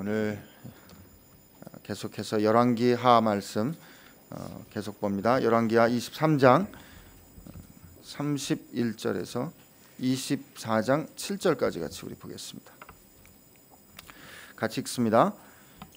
오늘 계속해서 열왕기하 말씀 계속 봅니다. 열왕기하 23장 31절에서 24장 7절까지 같이 우리 보겠습니다. 같이 읽습니다.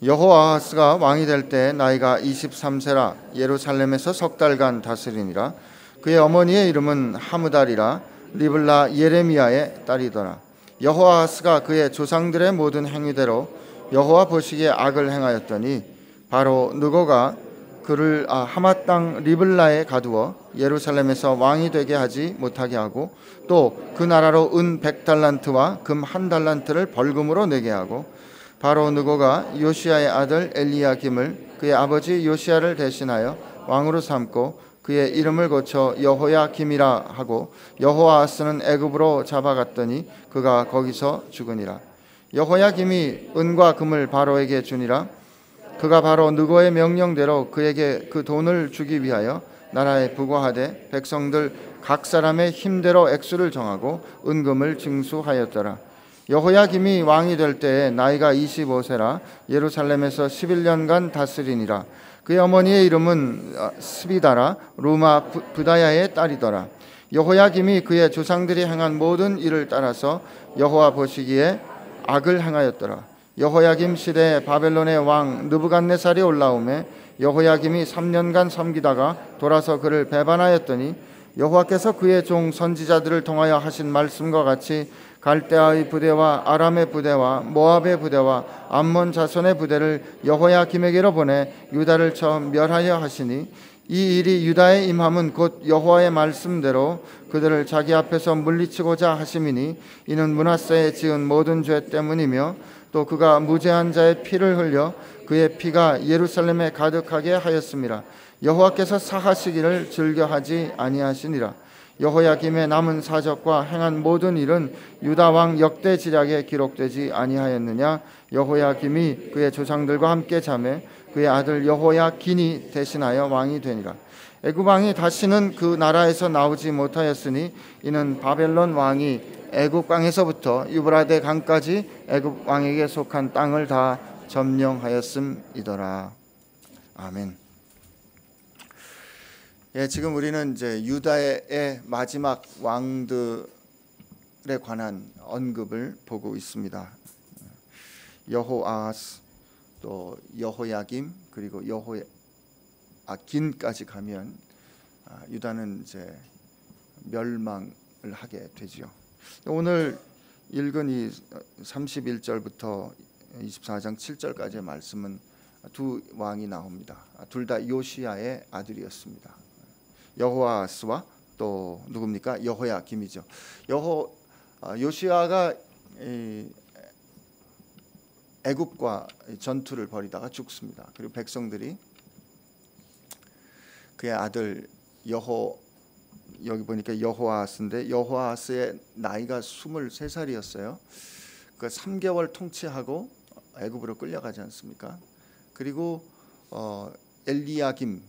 여호아하스가 왕이 될 때 나이가 23세라 예루살렘에서 석 달간 다스리니라. 그의 어머니의 이름은 하무달이라 리블라 예레미야의 딸이더라. 여호아하스가 그의 조상들의 모든 행위대로 여호와 보시기에 악을 행하였더니 바로 느고가 그를 하맛 땅 리블라에 가두어 예루살렘에서 왕이 되게 하지 못하게 하고 또 그 나라로 은 100달란트와 금 1달란트를 벌금으로 내게 하고 바로 느고가 요시야의 아들 엘리야김을 그의 아버지 요시야를 대신하여 왕으로 삼고 그의 이름을 고쳐 여호야김이라 하고 여호아하스는 애굽으로 잡아갔더니 그가 거기서 죽으니라. 여호야김이 은과 금을 바로에게 주니라. 그가 바로 느고의 명령대로 그에게 그 돈을 주기 위하여 나라에 부과하되 백성들 각 사람의 힘대로 액수를 정하고 은금을 징수하였더라. 여호야김이 왕이 될 때에 나이가 25세라 예루살렘에서 11년간 다스리니라. 그의 어머니의 이름은 스비다라 루마 부다야의 딸이더라. 여호야김이 그의 조상들이 행한 모든 일을 따라서 여호와 보시기에 악을 행하였더라. 여호야김 시대에 바벨론의 왕 느부갓네살이 올라오매 여호야김이 3년간 섬기다가 돌아서 그를 배반하였더니 여호와께서 그의 종 선지자들을 통하여 하신 말씀과 같이 갈대아의 부대와 아람의 부대와 모압의 부대와 암몬 자손의 부대를 여호야김에게로 보내 유다를 처음 멸하여 하시니 이 일이 유다의 임함은 곧 여호와의 말씀대로 그들을 자기 앞에서 물리치고자 하심이니 이는 므낫세에 지은 모든 죄 때문이며 또 그가 무죄한 자의 피를 흘려 그의 피가 예루살렘에 가득하게 하였음이라. 여호와께서 사하시기를 즐겨하지 아니하시니라. 여호야김의 남은 사적과 행한 모든 일은 유다 왕 역대지략에 기록되지 아니하였느냐. 여호야김이 그의 조상들과 함께 자매 그의 아들 여호야긴이 대신하여 왕이 되니라. 애굽 왕이 다시는 그 나라에서 나오지 못하였으니 이는 바벨론 왕이 애굽 강에서부터 유브라데 강까지 애굽 왕에게 속한 땅을 다 점령하였음이더라. 아멘. 예, 지금 우리는 이제 유다의 마지막 왕들에 관한 언급을 보고 있습니다. 여호아하스, 또 여호야김, 그리고 여호야긴까지 가면 유다는 이제 멸망을 하게 되죠. 오늘 읽은 이 31절부터 24장 7절까지의 말씀은 두 왕이 나옵니다. 둘 다 요시야의 아들이었습니다. 여호아하스와 또 누굽니까? 여호야김이죠. 요시야가 애굽과 전투를 벌이다가 죽습니다. 그리고 백성들이 그의 아들 여기 보니까 여호아하스인데 여호아하스의 나이가 23살이었어요. 그 3개월 통치하고 애굽으로 끌려가지 않습니까? 그리고 엘리야김,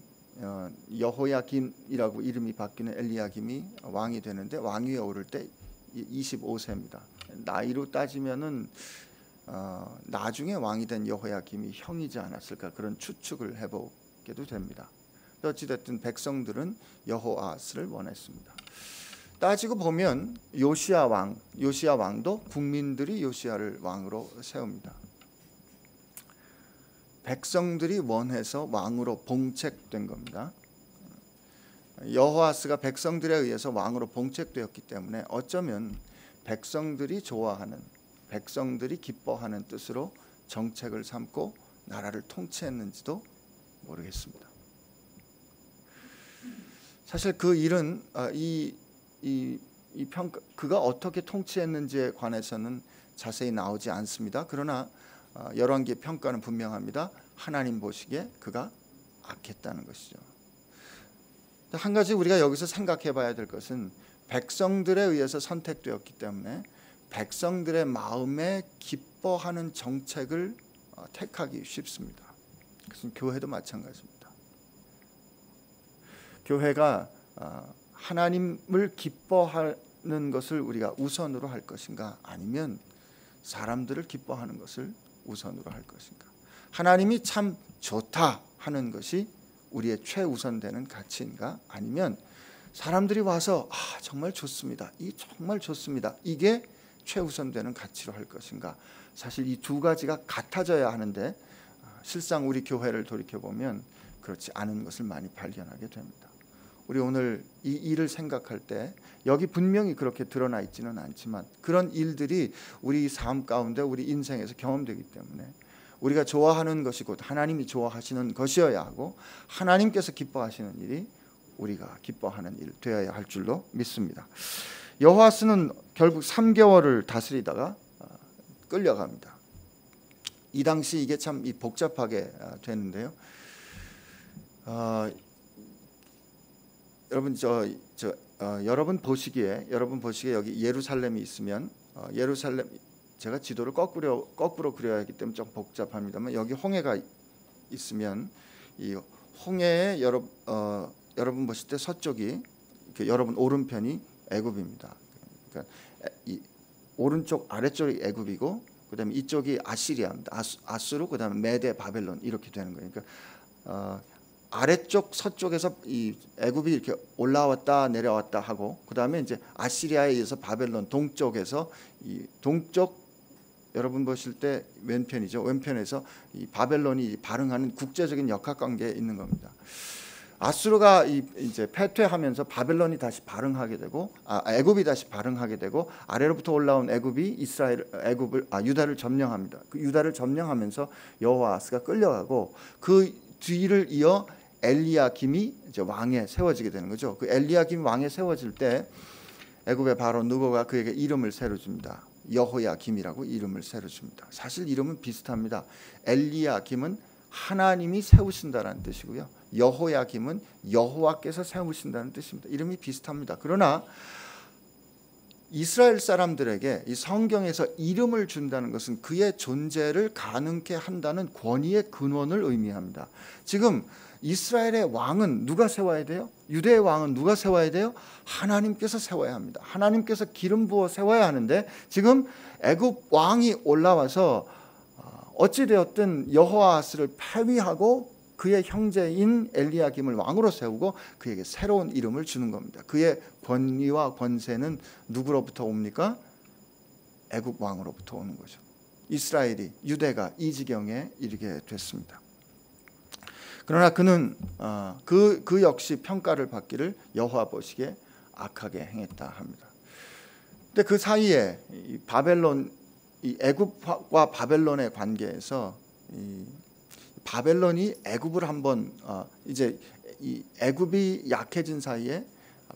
여호야김이라고 이름이 바뀌는 엘리야김이 왕이 되는데 왕위에 오를 때 25세입니다. 나이로 따지면은 나중에 왕이 된 여호야김이 형이지 않았을까 그런 추측을 해보게도 됩니다. 어찌됐든 백성들은 여호아하스를 원했습니다. 따지고 보면 요시야 왕도 국민들이 요시야를 왕으로 세웁니다. 백성들이 원해서 왕으로 봉책된 겁니다. 여호아하스가 백성들에 의해서 왕으로 봉책되었기 때문에 어쩌면 백성들이 좋아하는, 백성들이 기뻐하는 뜻으로 정책을 삼고 나라를 통치했는지도 모르겠습니다. 사실 그 일은 그가 어떻게 통치했는지에 관해서는 자세히 나오지 않습니다. 그러나 열왕기의 평가는 분명합니다. 하나님 보시기에 그가 악했다는 것이죠. 한 가지 우리가 여기서 생각해 봐야 될 것은 백성들에 의해서 선택되었기 때문에 백성들의 마음에 기뻐하는 정책을 택하기 쉽습니다. 그것은 교회도 마찬가지입니다. 교회가 하나님을 기뻐하는 것을 우리가 우선으로 할 것인가, 아니면 사람들을 기뻐하는 것을 최우선으로 할 것인가? 하나님이 참 좋다 하는 것이 우리의 최우선되는 가치인가? 아니면 사람들이 와서 정말 좋습니다, 이 정말 좋습니다, 이게 최우선되는 가치로 할 것인가? 사실 이 두 가지가 같아져야 하는데 실상 우리 교회를 돌이켜보면 그렇지 않은 것을 많이 발견하게 됩니다. 우리 오늘 이 일을 생각할 때 여기 분명히 그렇게 드러나 있지는 않지만 그런 일들이 우리 삶 가운데 우리 인생에서 경험되기 때문에 우리가 좋아하는 것이 곧 하나님이 좋아하시는 것이어야 하고 하나님께서 기뻐하시는 일이 우리가 기뻐하는 일 되어야 할 줄로 믿습니다. 여호아스는 결국 3개월을 다스리다가 끌려갑니다. 이 당시 이게 참 복잡하게 되는데요. 여러분 여러분 보시기에 여기 예루살렘이 있으면 예루살렘, 제가 지도를 거꾸로 그려야 하기 때문에 좀 복잡합니다만 여기 홍해가 있으면 이 홍해에 여러분 보실 때 서쪽이 여러분 오른편이 애굽입니다. 그러니까 이 오른쪽 아래쪽이 애굽이고 그다음에 이쪽이 아시리아입니다. 아수르, 그다음에 메데, 바벨론 이렇게 되는 거예요. 그러니까 아래쪽 서쪽에서 이 애굽이 이렇게 올라왔다 내려왔다 하고 그다음에 이제 아시리아에 의해서 바벨론 동쪽에서 이 동쪽 여러분 보실 때 왼편이죠. 왼편에서 이 바벨론이 발흥하는 국제적인 역학관계에 있는 겁니다. 아수르가 이제 패퇴하면서 바벨론이 다시 발흥하게 되고 애굽이 다시 발흥하게 되고 아래로부터 올라온 애굽이 유다를 점령합니다. 그 유다를 점령하면서 여호아스가 끌려가고 그 뒤를 이어 엘리야김이 이제 왕에 세워지게 되는 거죠. 그 엘리야김이 왕에 세워질 때 애굽의 바로 느고가 그에게 이름을 새로 줍니다. 여호야김이라고 이름을 새로 줍니다. 사실 이름은 비슷합니다. 엘리야김은 하나님이 세우신다라는 뜻이고요. 여호야김은 여호와께서 세우신다는 뜻입니다. 이름이 비슷합니다. 그러나 이스라엘 사람들에게 이 성경에서 이름을 준다는 것은 그의 존재를 가능케 한다는 권위의 근원을 의미합니다. 지금 이스라엘의 왕은 누가 세워야 돼요? 유대의 왕은 누가 세워야 돼요? 하나님께서 세워야 합니다. 하나님께서 기름 부어 세워야 하는데 지금 애굽 왕이 올라와서 어찌 되었든 여호아스를 폐위하고 그의 형제인 엘리야김을 왕으로 세우고 그에게 새로운 이름을 주는 겁니다. 그의 권위와 권세는 누구로부터 옵니까? 애굽 왕으로부터 오는 거죠. 이스라엘이, 유대가 이 지경에 이르게 됐습니다. 그러나 그는 그 역시 평가를 받기를 여호와 보시기에 악하게 행했다 합니다. 근데 그 사이에 이 애굽과 바벨론의 관계에서 바벨론이 애굽을 한번 이제 이 애굽이 약해진 사이에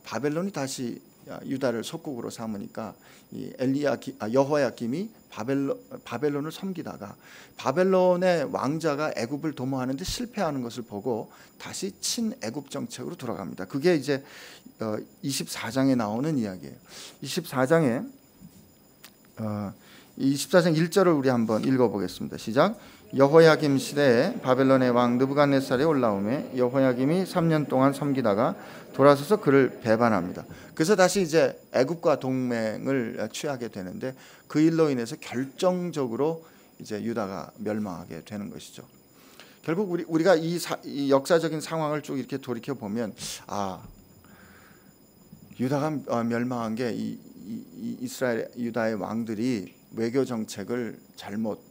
바벨론이 다시 유다를 속국으로 삼으니까 이 여호야김이 바벨론을 섬기다가 바벨론의 왕자가 애굽을 도모하는데 실패하는 것을 보고 다시 친애굽 정책으로 돌아갑니다. 그게 이제 24장에 나오는 이야기예요. 24장 1절을 우리 한번 읽어보겠습니다. 시작. 여호야김 시대에 바벨론의 왕 느부갓네살이 올라오매 여호야김이 3년 동안 섬기다가 돌아서서 그를 배반합니다. 그래서 다시 이제 애굽과 동맹을 취하게 되는데 그 일로 인해서 결정적으로 이제 유다가 멸망하게 되는 것이죠. 결국 우리가 이 역사적인 상황을 쭉 이렇게 돌이켜 보면 유다가 멸망한 게 이스라엘 유다의 왕들이 외교 정책을 잘못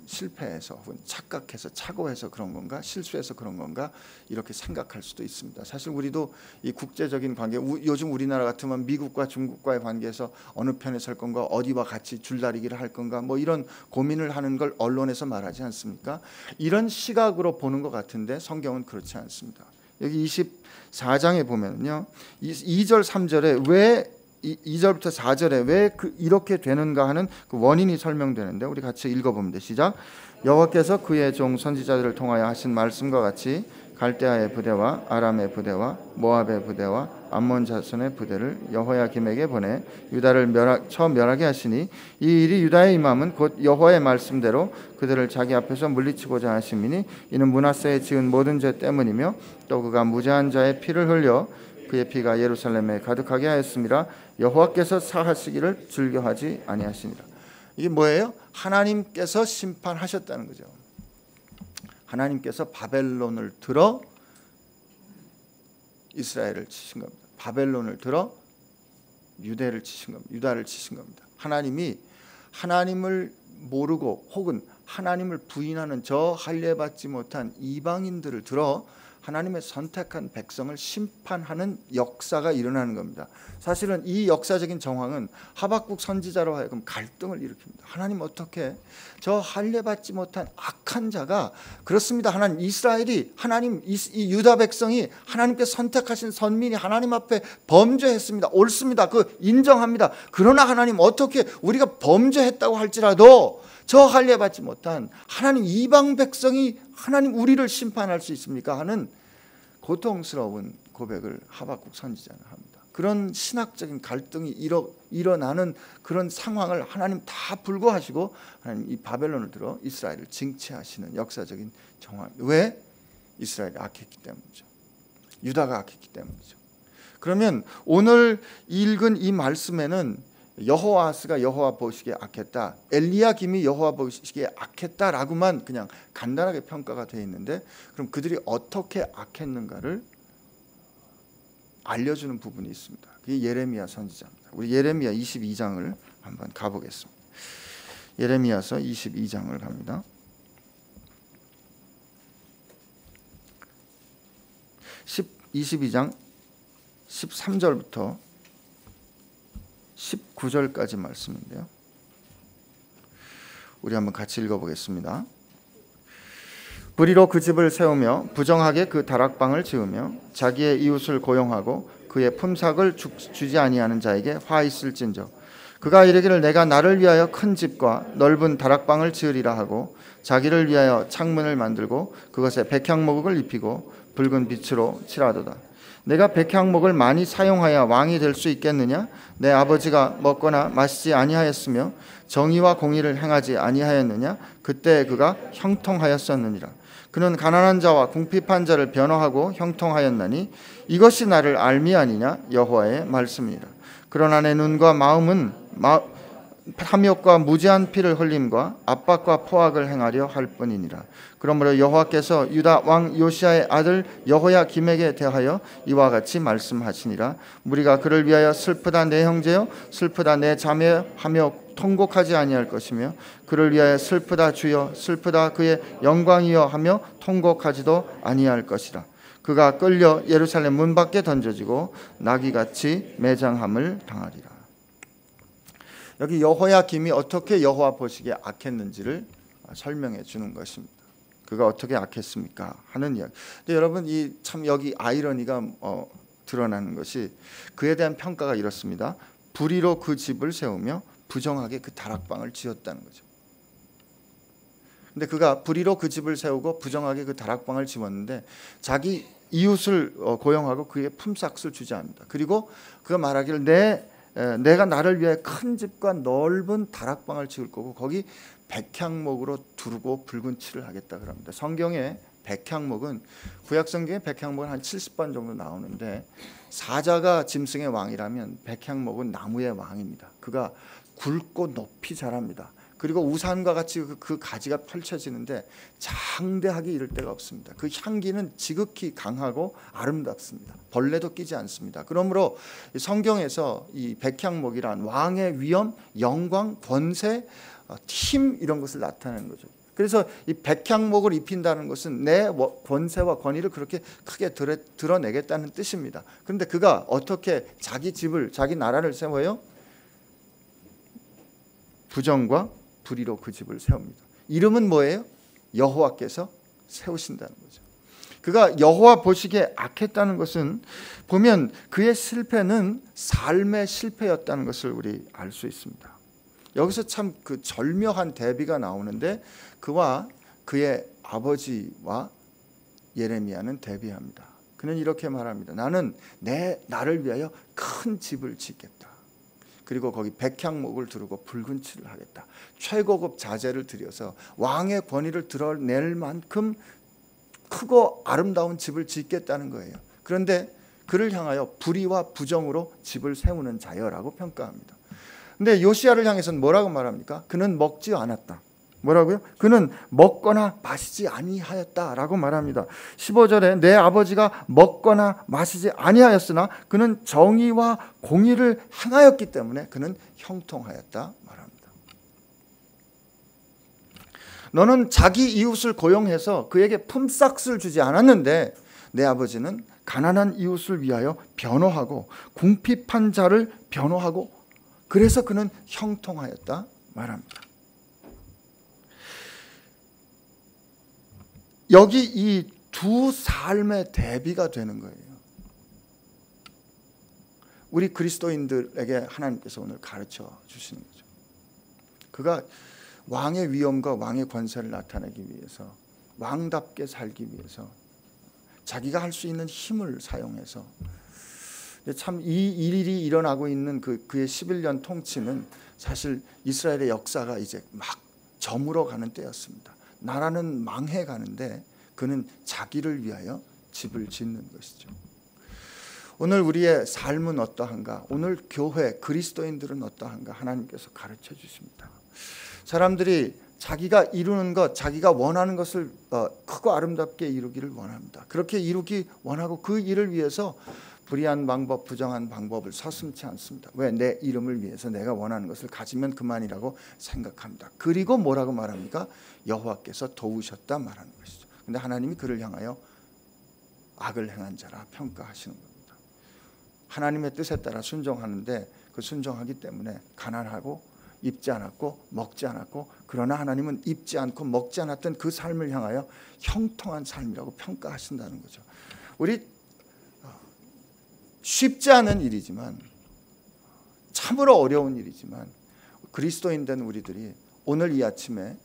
실패해서 혹은 착각해서 착오해서 그런 건가, 실수해서 그런 건가 이렇게 생각할 수도 있습니다. 사실 우리도 이 국제적인 관계, 요즘 우리나라 같으면 미국과 중국과의 관계에서 어느 편에 설 건가, 어디와 같이 줄다리기를 할 건가, 뭐 이런 고민을 하는 걸 언론에서 말하지 않습니까? 이런 시각으로 보는 것 같은데 성경은 그렇지 않습니다. 여기 24장에 보면요, 2절 3절에 왜 2절부터 4절에 왜 이렇게 되는가 하는 그 원인이 설명되는데 우리 같이 읽어봅니다. 시작. 여호와께서 그의 종 선지자들을 통하여 하신 말씀과 같이 갈대아의 부대와 아람의 부대와 모압의 부대와 암몬 자손의 부대를 여호야김에게 보내 유다를 멸하게 하시니 이 일이 유다에 임함은 곧 여호와의 말씀대로 그들을 자기 앞에서 물리치고자 하심이니 이는 므낫세에 지은 모든 죄 때문이며 또 그가 무죄한 자의 피를 흘려 그의 피가 예루살렘에 가득하게 하였음이라 여호와께서 사하시기를 즐겨하지 아니하시니라. 이게 뭐예요? 하나님께서 심판하셨다는 거죠. 하나님께서 바벨론을 들어 이스라엘을 치신 겁니다. 바벨론을 들어 유대를 치신 겁니다. 유다를 치신 겁니다. 하나님이 하나님을 모르고 혹은 하나님을 부인하는 저 할례받지 못한 이방인들을 들어 하나님의 선택한 백성을 심판하는 역사가 일어나는 겁니다. 사실은 이 역사적인 정황은 하박국 선지자로 하여금 갈등을 일으킵니다. 하나님 어떻게 저 할례받지 못한 악한 자가 그렇습니다. 하나님 이스라엘이 하나님 이 유다 백성이 하나님께 선택하신 선민이 하나님 앞에 범죄했습니다. 옳습니다. 그 인정합니다. 그러나 하나님 어떻게 우리가 범죄했다고 할지라도 저 할례받지 못한 하나님 이방 백성이 하나님 우리를 심판할 수 있습니까? 하는 고통스러운 고백을 하박국 선지자는 합니다. 그런 신학적인 갈등이 일어나는 그런 상황을 하나님 다 불구하시고 하나님 이 바벨론을 들어 이스라엘을 징치하시는 역사적인 정황. 왜? 이스라엘이 악했기 때문이죠. 유다가 악했기 때문이죠. 그러면 오늘 읽은 이 말씀에는 여호아하스가 여호와 보시기에 악했다, 엘리야김이 여호와 보시기에 악했다라고만 그냥 간단하게 평가가 되어 있는데, 그럼 그들이 어떻게 악했는가를 알려주는 부분이 있습니다. 그게 예레미야 선지자입니다. 우리 예레미야 22장을 한번 가보겠습니다. 예레미야서 22장을 갑니다. 22장 13절부터 19절까지 말씀인데요. 우리 한번 같이 읽어보겠습니다. 불의로 그 집을 세우며 부정하게 그 다락방을 지으며 자기의 이웃을 고용하고 그의 품삯을 주지 아니하는 자에게 화 있을진저 그가 이르기를 내가 나를 위하여 큰 집과 넓은 다락방을 지으리라 하고 자기를 위하여 창문을 만들고 그것에 백향목을 입히고 붉은 빛으로 칠하도다. 내가 백향목을 많이 사용하여 왕이 될 수 있겠느냐? 내 아버지가 먹거나 마시지 아니하였으며 정의와 공의를 행하지 아니하였느냐? 그때 그가 형통하였었느니라. 그는 가난한 자와 궁핍한 자를 변호하고 형통하였나니 이것이 나를 알미 아니냐? 여호와의 말씀이니라. 그러나 내 눈과 마음은 탐욕과 무지한 피를 흘림과 압박과 포악을 행하려 할 뿐이니라. 그러므로 여호와께서 유다 왕 요시야의 아들 여호야김에게 대하여 이와 같이 말씀하시니라. 무리가 그를 위하여 슬프다 내 형제여, 슬프다 내 자매여 하며 통곡하지 아니할 것이며 그를 위하여 슬프다 주여, 슬프다 그의 영광이여 하며 통곡하지도 아니할 것이라. 그가 끌려 예루살렘 문 밖에 던져지고 나귀같이 매장함을 당하리라. 여기 여호야김이 어떻게 여호와 보시기에 악했는지를 설명해 주는 것입니다. 그가 어떻게 악했습니까? 하는 이야기. 근데 여러분 참 여기 아이러니가 드러나는 것이 그에 대한 평가가 이렇습니다. 불의로 그 집을 세우며 부정하게 그 다락방을 지었다는 거죠. 근데 그가 불의로 그 집을 세우고 부정하게 그 다락방을 지었는데 자기 이웃을 고용하고 그의 품삯을 주지 않는다. 그리고 그가 말하기를 내가 나를 위해 큰 집과 넓은 다락방을 지을 거고 거기 백향목으로 두르고 붉은 칠을 하겠다 그럽니다. 성경에 백향목은 구약 성경에 백향목은 한 70번 정도 나오는데 사자가 짐승의 왕이라면 백향목은 나무의 왕입니다. 그가 굵고 높이 자랍니다. 그리고 우산과 같이 그 가지가 펼쳐지는데 장대하게 이를 데가 없습니다. 그 향기는 지극히 강하고 아름답습니다. 벌레도 끼지 않습니다. 그러므로 성경에서 이 백향목이란 왕의 위엄, 영광, 권세, 힘 이런 것을 나타내는 거죠. 그래서 이 백향목을 입힌다는 것은 내 권세와 권위를 그렇게 크게 드러내겠다는 뜻입니다. 그런데 그가 어떻게 자기 집을, 자기 나라를 세워요? 부정과 불의로 그 집을 세웁니다. 이름은 뭐예요? 여호와께서 세우신다는 거죠. 그가 여호와 보시기에 악했다는 것은 보면 그의 실패는 삶의 실패였다는 것을 우리 알 수 있습니다. 여기서 참 그 절묘한 대비가 나오는데 그와 그의 아버지와 예레미야는 대비합니다. 그는 이렇게 말합니다. 나는 나를 위하여 큰 집을 짓겠다. 그리고 거기 백향목을 두르고 붉은 칠을 하겠다. 최고급 자재를 들여서 왕의 권위를 드러낼 만큼 크고 아름다운 집을 짓겠다는 거예요. 그런데 그를 향하여 불의와 부정으로 집을 세우는 자여라고 평가합니다. 근데 요시야를 향해서는 뭐라고 말합니까? 그는 먹지 않았다. 뭐라고요? 그는 먹거나 마시지 아니하였다라고 말합니다. 15절에 내 아버지가 먹거나 마시지 아니하였으나 그는 정의와 공의를 행하였기 때문에 그는 형통하였다 말합니다. 너는 자기 이웃을 고용해서 그에게 품삯을 주지 않았는데 내 아버지는 가난한 이웃을 위하여 변호하고 궁핍한 자를 변호하고 그래서 그는 형통하였다 말합니다. 여기 이 두 삶의 대비가 되는 거예요. 우리 그리스도인들에게 하나님께서 오늘 가르쳐 주시는 거죠. 그가 왕의 위엄과 왕의 권세를 나타내기 위해서, 왕답게 살기 위해서 자기가 할 수 있는 힘을 사용해서, 참 이 일이 일어나고 있는 그의 11년 통치는 사실 이스라엘의 역사가 이제 막 저물어 가는 때였습니다. 나라는 망해 가는데 그는 자기를 위하여 집을 짓는 것이죠. 오늘 우리의 삶은 어떠한가? 오늘 교회 그리스도인들은 어떠한가? 하나님께서 가르쳐 주십니다. 사람들이 자기가 이루는 것, 자기가 원하는 것을 크고 아름답게 이루기를 원합니다. 그렇게 이루기 원하고 그 일을 위해서 불의한 방법, 부정한 방법을 서슴지 않습니다. 왜? 내 이름을 위해서 내가 원하는 것을 가지면 그만이라고 생각합니다. 그리고 뭐라고 말합니까? 여호와께서 도우셨다 말하는 것이죠. 근데 하나님이 그를 향하여 악을 행한 자라 평가하시는 겁니다. 하나님의 뜻에 따라 순종하는데 그 순종하기 때문에 가난하고 입지 않았고 먹지 않았고, 그러나 하나님은 입지 않고 먹지 않았던 그 삶을 향하여 형통한 삶이라고 평가하신다는 거죠. 우리 쉽지 않은 일이지만, 참으로 어려운 일이지만 그리스도인 된 우리들이 오늘 이 아침에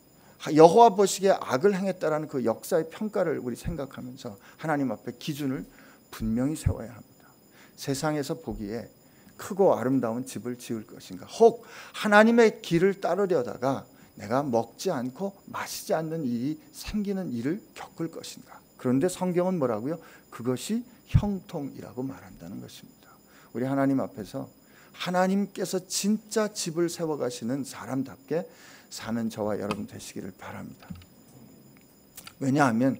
여호와 보시기에 악을 행했다라는 그 역사의 평가를 우리 생각하면서 하나님 앞에 기준을 분명히 세워야 합니다. 세상에서 보기에 크고 아름다운 집을 지을 것인가, 혹 하나님의 길을 따르려다가 내가 먹지 않고 마시지 않는 일이 생기는 일을 겪을 것인가. 그런데 성경은 뭐라고요? 그것이 형통이라고 말한다는 것입니다. 우리 하나님 앞에서 하나님께서 진짜 집을 세워가시는 사람답게 사는 저와 여러분 되시기를 바랍니다. 왜냐하면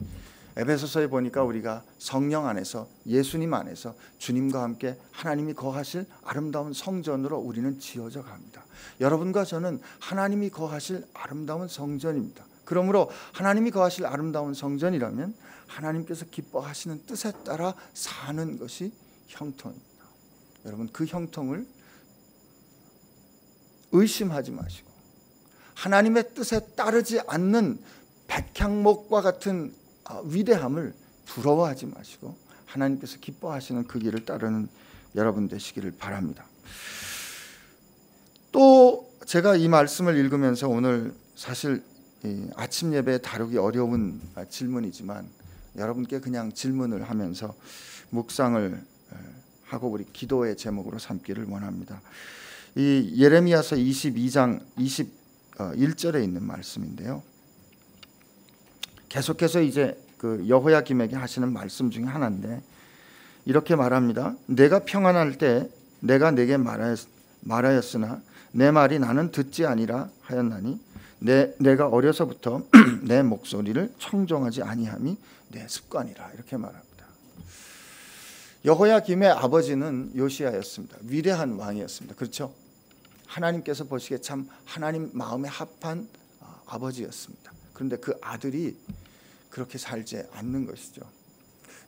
에베소서에 보니까 우리가 성령 안에서, 예수님 안에서 주님과 함께 하나님이 거하실 아름다운 성전으로 우리는 지어져 갑니다. 여러분과 저는 하나님이 거하실 아름다운 성전입니다. 그러므로 하나님이 거하실 아름다운 성전이라면 하나님께서 기뻐하시는 뜻에 따라 사는 것이 형통입니다. 여러분, 그 형통을 의심하지 마시고 하나님의 뜻에 따르지 않는 백향목과 같은 위대함을 부러워하지 마시고 하나님께서 기뻐하시는 그 길을 따르는 여러분 되시기를 바랍니다. 또 제가 이 말씀을 읽으면서 오늘 사실 아침 예배에 다루기 어려운 질문이지만 여러분께 그냥 질문을 하면서 묵상을 하고 우리 기도의 제목으로 삼기를 원합니다. 이 예레미야서 22장 21절에 있는 말씀인데요. 계속해서 이제 그 여호야김에게 하시는 말씀 중에 하나인데 이렇게 말합니다. 내가 평안할 때 내가 내게 말하였으나 내 말이 나는 듣지 아니라 하였나니 내가 어려서부터 내 목소리를 청종하지 아니함이 내 습관이라. 이렇게 말합니다. 여호야김의 아버지는 요시야였습니다. 위대한 왕이었습니다. 그렇죠? 하나님께서 보시기에 참 하나님 마음에 합한 아버지였습니다. 그런데 그 아들이 그렇게 살지 않는 것이죠.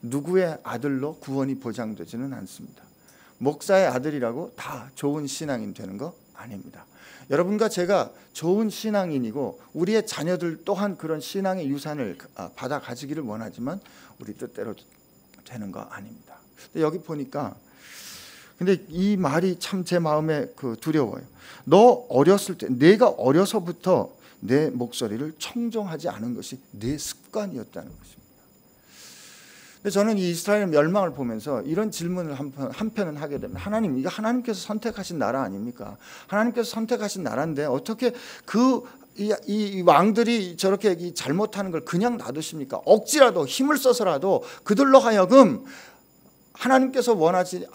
누구의 아들로 구원이 보장되지는 않습니다. 목사의 아들이라고 다 좋은 신앙인 되는 거 아닙니다. 여러분과 제가 좋은 신앙인이고 우리의 자녀들 또한 그런 신앙의 유산을 받아 가지기를 원하지만 우리 뜻대로 되는 거 아닙니다. 근데 여기 보니까 근데 이 말이 참 제 마음에 두려워요. 너 어렸을 때, 내가 어려서부터 내 목소리를 청종하지 않은 것이 내 습관이었다는 것입니다. 근데 저는 이 이스라엘 멸망을 보면서 이런 질문을 한편은 하게 됩니다. 하나님, 이거 하나님께서 선택하신 나라 아닙니까? 하나님께서 선택하신 나라인데 어떻게 이 왕들이 저렇게 잘못하는 걸 그냥 놔두십니까? 억지라도 힘을 써서라도 그들로 하여금 하나님께서 원하지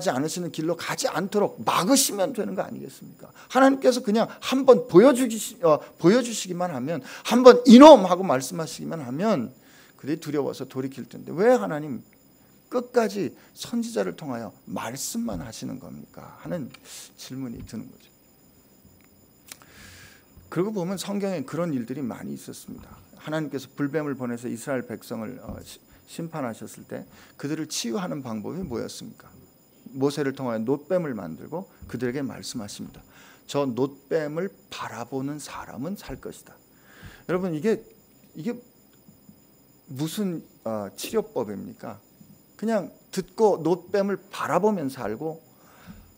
않으시는 길로 가지 않도록 막으시면 되는 거 아니겠습니까? 하나님께서 그냥 한번 보여주시기만 하면, 한번 이놈 하고 말씀하시기만 하면 그들이 두려워서 돌이킬 텐데 왜 하나님 끝까지 선지자를 통하여 말씀만 하시는 겁니까? 하는 질문이 드는 거죠. 그러고 보면 성경에 그런 일들이 많이 있었습니다. 하나님께서 불뱀을 보내서 이스라엘 백성을 심판하셨을 때 그들을 치유하는 방법이 뭐였습니까? 모세를 통하여 놋뱀을 만들고 그들에게 말씀하십니다. 저 놋뱀을 바라보는 사람은 살 것이다. 여러분, 이게 무슨 치료법입니까? 그냥 듣고 놋뱀을 바라보면서 살고,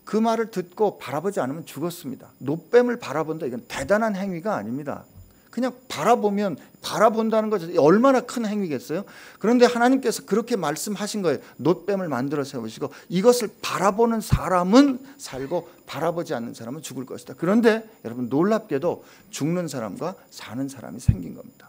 그 말을 듣고 바라보지 않으면 죽었습니다. 놋뱀을 바라본다, 이건 대단한 행위가 아닙니다. 그냥 바라본다는 것이 얼마나 큰 행위겠어요? 그런데 하나님께서 그렇게 말씀하신 거예요. 놋뱀을 만들어 세우시고 이것을 바라보는 사람은 살고 바라보지 않는 사람은 죽을 것이다. 그런데 여러분, 놀랍게도 죽는 사람과 사는 사람이 생긴 겁니다.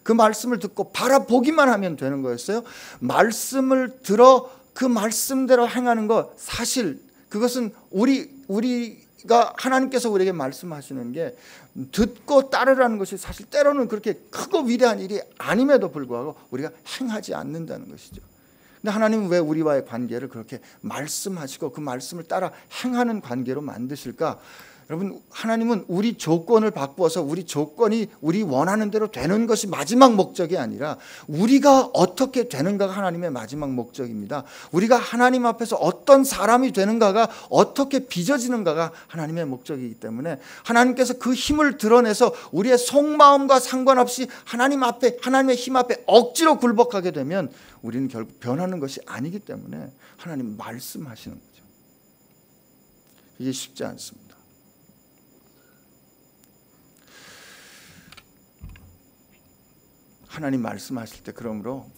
그 말씀을 듣고 바라보기만 하면 되는 거였어요. 말씀을 들어 그 말씀대로 행하는 것, 사실 그것은 우리가 하나님께서 우리에게 말씀하시는 게 듣고 따르라는 것이 사실 때로는 그렇게 크고 위대한 일이 아님에도 불구하고 우리가 행하지 않는다는 것이죠. 근데 하나님은 왜 우리와의 관계를 그렇게 말씀하시고 그 말씀을 따라 행하는 관계로 만드실까? 여러분, 하나님은 우리 조건을 바꾸어서 우리 조건이 우리 원하는 대로 되는 것이 마지막 목적이 아니라 우리가 어떻게 되는가가 하나님의 마지막 목적입니다. 우리가 하나님 앞에서 어떤 사람이 되는가가, 어떻게 빚어지는가가 하나님의 목적이기 때문에 하나님께서 그 힘을 드러내서 우리의 속마음과 상관없이 하나님의 힘 앞에 억지로 굴복하게 되면 우리는 결국 변하는 것이 아니기 때문에 하나님 말씀하시는 거죠. 이게 쉽지 않습니다. 하나님 말씀하실 때 그러므로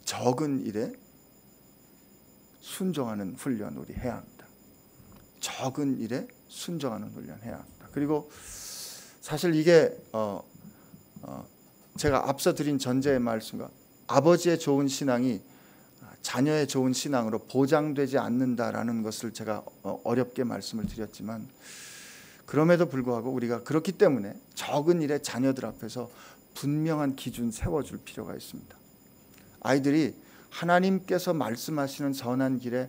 적은 일에 순종하는 훈련 우리 해야 합니다. 적은 일에 순종하는 훈련 해야 합니다. 그리고 사실 이게 제가 앞서 드린 전제의 말씀과 아버지의 좋은 신앙이 자녀의 좋은 신앙으로 보장되지 않는다라는 것을 제가 어렵게 말씀을 드렸지만, 그럼에도 불구하고 우리가 그렇기 때문에 적은 일에 자녀들 앞에서 분명한 기준 세워줄 필요가 있습니다. 아이들이 하나님께서 말씀하시는 선한 길에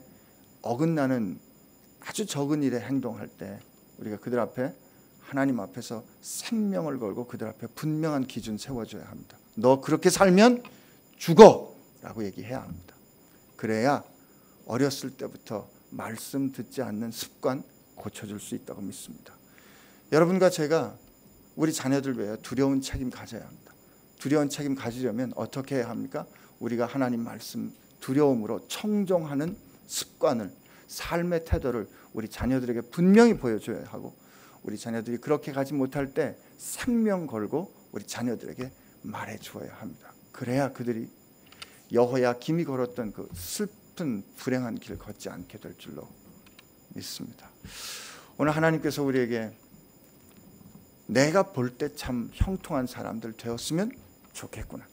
어긋나는 아주 적은 일에 행동할 때 우리가 그들 앞에, 하나님 앞에서 생명을 걸고 그들 앞에 분명한 기준 세워줘야 합니다. 너 그렇게 살면 죽어 라고 얘기해야 합니다. 그래야 어렸을 때부터 말씀 듣지 않는 습관 고쳐줄 수 있다고 믿습니다. 여러분과 제가 우리 자녀들 위해 두려운 책임 가져야 합니다. 두려운 책임 가지려면 어떻게 해야 합니까? 우리가 하나님 말씀 두려움으로 청종하는 습관을, 삶의 태도를 우리 자녀들에게 분명히 보여줘야 하고, 우리 자녀들이 그렇게 가지 못할 때 생명 걸고 우리 자녀들에게 말해주어야 합니다. 그래야 그들이 여호야김이 걸었던 그 슬픈 불행한 길 걷지 않게 될 줄로 믿습니다. 오늘 하나님께서 우리에게 내가 볼 때 참 형통한 사람들 되었으면 좋겠구나,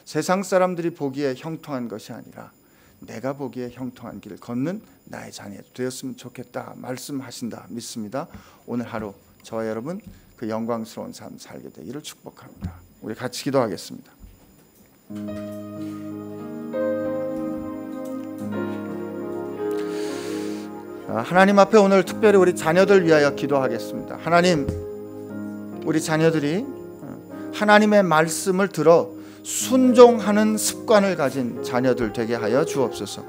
세상 사람들이 보기에 형통한 것이 아니라 내가 보기에 형통한 길을 걷는 나의 자녀 되었으면 좋겠다 말씀하신다 믿습니다. 오늘 하루 저와 여러분 그 영광스러운 삶 살게 되기를 축복합니다. 우리 같이 기도하겠습니다. 하나님 앞에 오늘 특별히 우리 자녀들 위하여 기도하겠습니다. 하나님, 우리 자녀들이 하나님의 말씀을 들어 순종하는 습관을 가진 자녀들 되게 하여 주옵소서.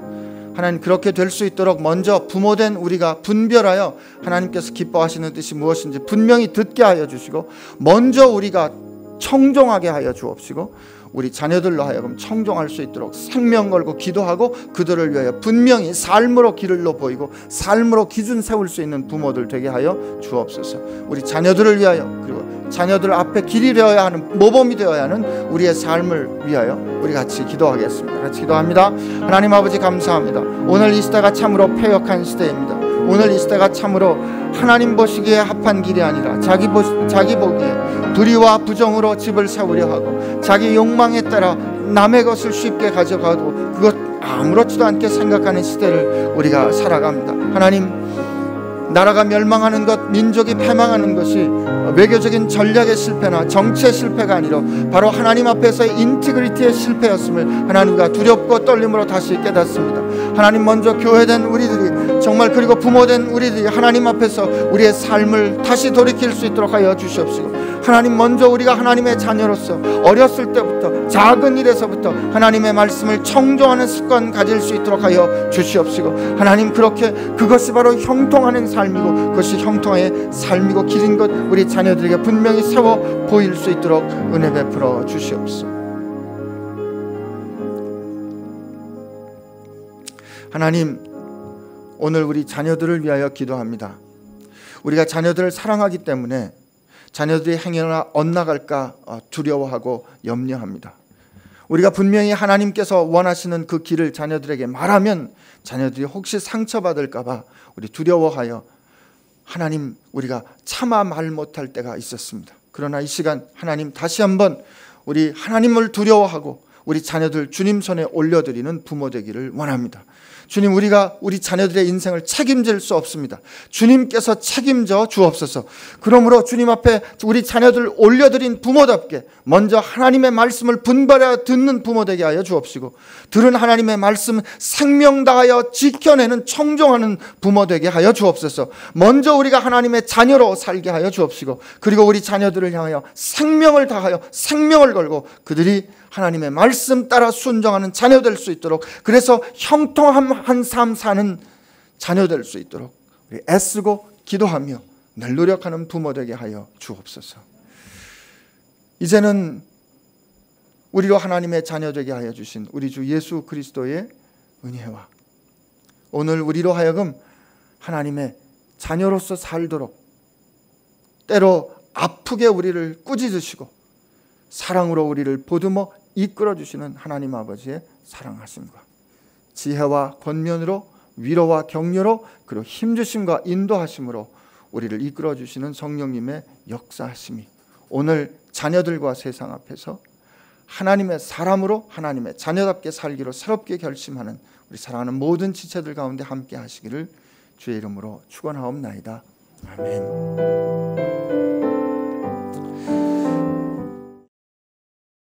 하나님, 그렇게 될 수 있도록 먼저 부모된 우리가 분별하여 하나님께서 기뻐하시는 뜻이 무엇인지 분명히 듣게 하여 주시고, 먼저 우리가 청종하게 하여 주옵시고, 우리 자녀들로 하여금 청종할 수 있도록 생명 걸고 기도하고 그들을 위하여 분명히 삶으로 길을 보이고 삶으로 기준 세울 수 있는 부모들 되게 하여 주옵소서. 우리 자녀들을 위하여, 그리고 자녀들 앞에 길이 되어야 하는, 모범이 되어야 하는 우리의 삶을 위하여 우리 같이 기도하겠습니다. 같이 기도합니다. 하나님 아버지, 감사합니다. 오늘 이 시대가 참으로 패역한 시대입니다. 오늘 이 시대가 참으로 하나님 보시기에 합한 길이 아니라 자기 보기에 불의와 부정으로 집을 세우려 하고 자기 욕망에 따라 남의 것을 쉽게 가져가도 그것 아무렇지도 않게 생각하는 시대를 우리가 살아갑니다. 하나님, 나라가 멸망하는 것, 민족이 패망하는 것이 외교적인 전략의 실패나 정치의 실패가 아니라 바로 하나님 앞에서의 인티그리티의 실패였음을 하나님과 두렵고 떨림으로 다시 깨닫습니다. 하나님, 먼저 교회된 우리들이 정말, 그리고 부모된 우리들이 하나님 앞에서 우리의 삶을 다시 돌이킬 수 있도록 하여 주시옵시고, 하나님, 먼저 우리가 하나님의 자녀로서 어렸을 때부터 작은 일에서부터 하나님의 말씀을 청종하는 습관 가질 수 있도록 하여 주시옵시고, 하나님, 그렇게 그것이 바로 형통하는 삶이고 그것이 형통의 삶이고 길인 것 우리 자녀들에게 분명히 세워 보일 수 있도록 은혜 베풀어 주시옵소서. 하나님, 오늘 우리 자녀들을 위하여 기도합니다. 우리가 자녀들을 사랑하기 때문에 자녀들이 행여나 엇나갈까 두려워하고 염려합니다. 우리가 분명히 하나님께서 원하시는 그 길을 자녀들에게 말하면 자녀들이 혹시 상처받을까 봐 우리 두려워하여 하나님, 우리가 차마 말 못할 때가 있었습니다. 그러나 이 시간 하나님, 다시 한번 우리 하나님을 두려워하고 우리 자녀들 주님 손에 올려드리는 부모 되기를 원합니다. 주님, 우리가 우리 자녀들의 인생을 책임질 수 없습니다. 주님께서 책임져 주옵소서. 그러므로 주님 앞에 우리 자녀들 올려드린 부모답게 먼저 하나님의 말씀을 분별하여 듣는 부모 되게 하여 주옵시고, 들은 하나님의 말씀 생명 다하여 지켜내는 청종하는 부모 되게 하여 주옵소서. 먼저 우리가 하나님의 자녀로 살게 하여 주옵시고, 그리고 우리 자녀들을 향하여 생명을 다하여 생명을 걸고 그들이 하나님의 말씀 따라 순종하는 자녀 될 수 있도록, 그래서 형통한 삶 사는 자녀 될 수 있도록 우리 애쓰고 기도하며 늘 노력하는 부모 되게 하여 주옵소서. 이제는 우리로 하나님의 자녀 되게 하여 주신 우리 주 예수 그리스도의 은혜와 오늘 우리로 하여금 하나님의 자녀로서 살도록 때로 아프게 우리를 꾸짖으시고 사랑으로 우리를 보듬어 이끌어 주시는 하나님 아버지의 사랑하심과 지혜와 권면으로 위로와 격려로 그리고 힘주심과 인도하심으로 우리를 이끌어 주시는 성령님의 역사하심이 오늘 자녀들과 세상 앞에서 하나님의 사람으로 하나님의 자녀답게 살기로 새롭게 결심하는 우리 사랑하는 모든 지체들 가운데 함께 하시기를 주의 이름으로 축원하옵나이다. 아멘.